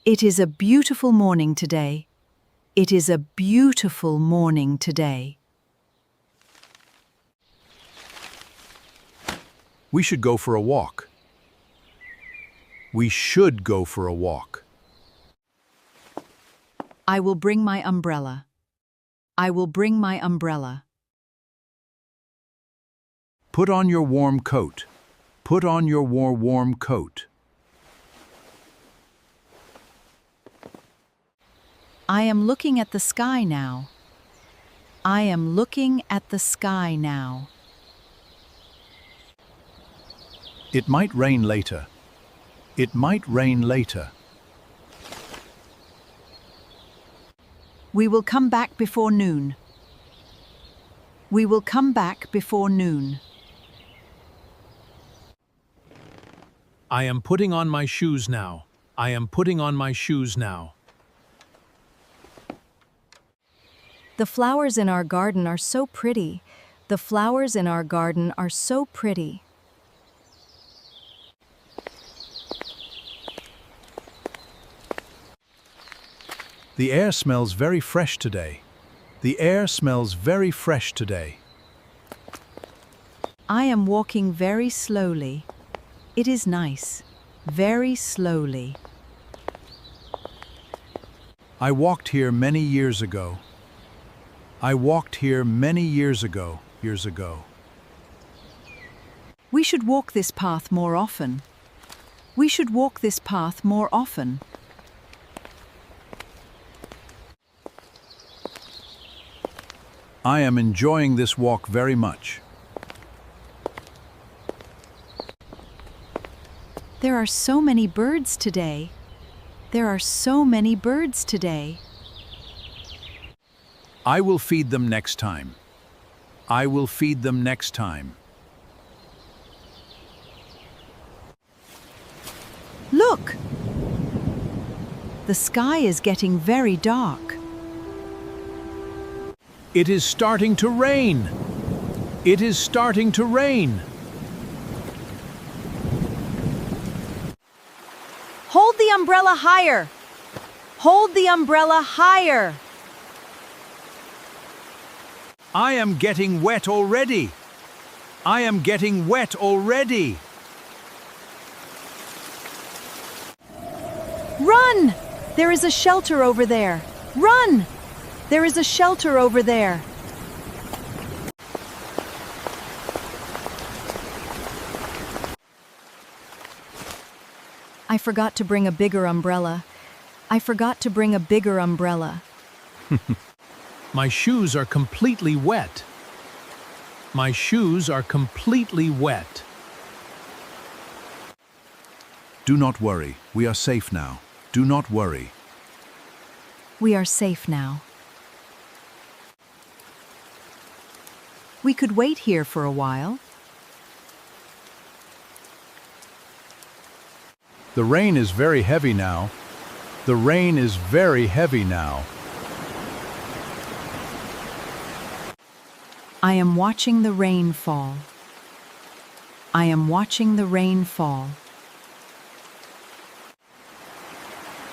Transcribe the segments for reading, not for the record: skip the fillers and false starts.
It is a beautiful morning today. It is a beautiful morning today. We should go for a walk. We should go for a walk. I will bring my umbrella. I will bring my umbrella. Put on your warm coat. Put on your warm coat. I am looking at the sky now. I am looking at the sky now. It might rain later. It might rain later. We will come back before noon. We will come back before noon. I am putting on my shoes now. I am putting on my shoes now. The flowers in our garden are so pretty. The flowers in our garden are so pretty. The air smells very fresh today. The air smells very fresh today. I am walking very slowly. It is nice. Very slowly. I walked here many years ago. I walked here many years ago. We should walk this path more often. We should walk this path more often. I am enjoying this walk very much. There are so many birds today. There are so many birds today. I will feed them next time. I will feed them next time. Look! The sky is getting very dark. It is starting to rain. It is starting to rain. Hold the umbrella higher! Hold the umbrella higher! I am getting wet already. I am getting wet already. Run! There is a shelter over there. Run! There is a shelter over there. I forgot to bring a bigger umbrella. I forgot to bring a bigger umbrella. My shoes are completely wet. My shoes are completely wet. Do not worry. We are safe now. Do not worry. We are safe now. We could wait here for a while. The rain is very heavy now. The rain is very heavy now. I am watching the rain fall. I am watching the rain fall.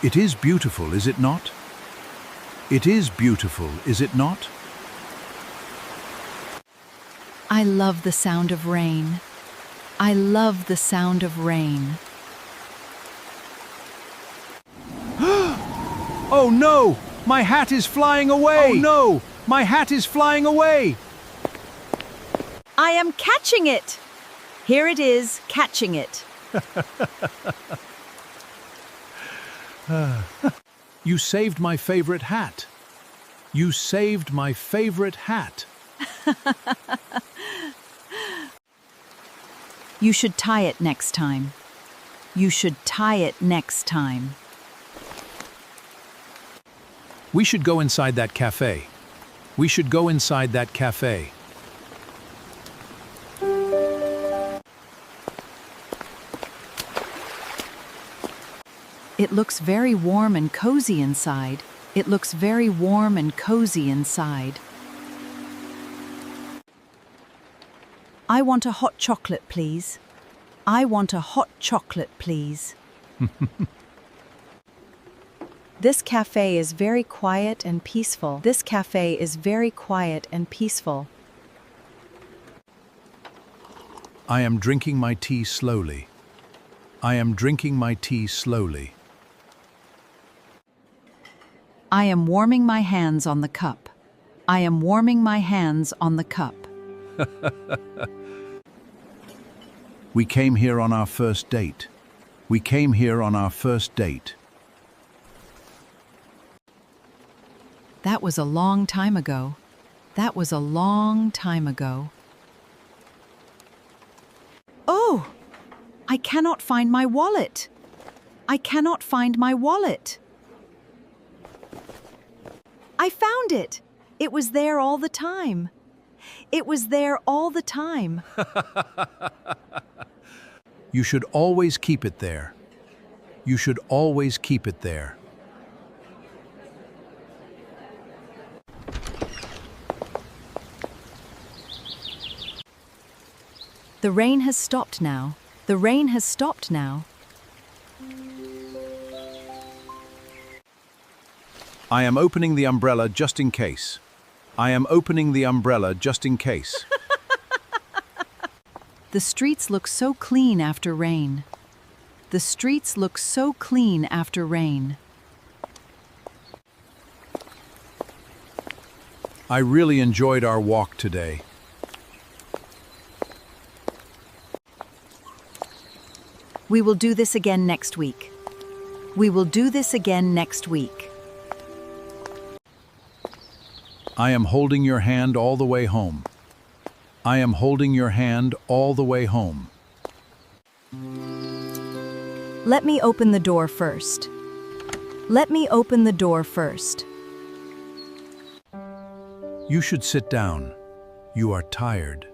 It is beautiful, is it not? It is beautiful, is it not? I love the sound of rain. I love the sound of rain. Oh no! My hat is flying away! Oh no! My hat is flying away! I am catching it! Here it is, catching it. You saved my favorite hat. You saved my favorite hat. You should tie it next time. You should tie it next time. We should go inside that café. We should go inside that café. It looks very warm and cozy inside. It looks very warm and cozy inside. I want a hot chocolate, please. I want a hot chocolate, please. This cafe is very quiet and peaceful. This cafe is very quiet and peaceful. I am drinking my tea slowly. I am drinking my tea slowly. I am warming my hands on the cup. I am warming my hands on the cup. We came here on our first date. We came here on our first date. That was a long time ago. That was a long time ago. Oh! I cannot find my wallet. I cannot find my wallet. I found it. It was there all the time. It was there all the time. You should always keep it there. You should always keep it there. The rain has stopped now. The rain has stopped now. I am opening the umbrella just in case. I am opening the umbrella just in case. The streets look so clean after rain. The streets look so clean after rain. I really enjoyed our walk today. We will do this again next week. We will do this again next week. I am holding your hand all the way home. I am holding your hand all the way home. Let me open the door first. Let me open the door first. You should sit down. You are tired.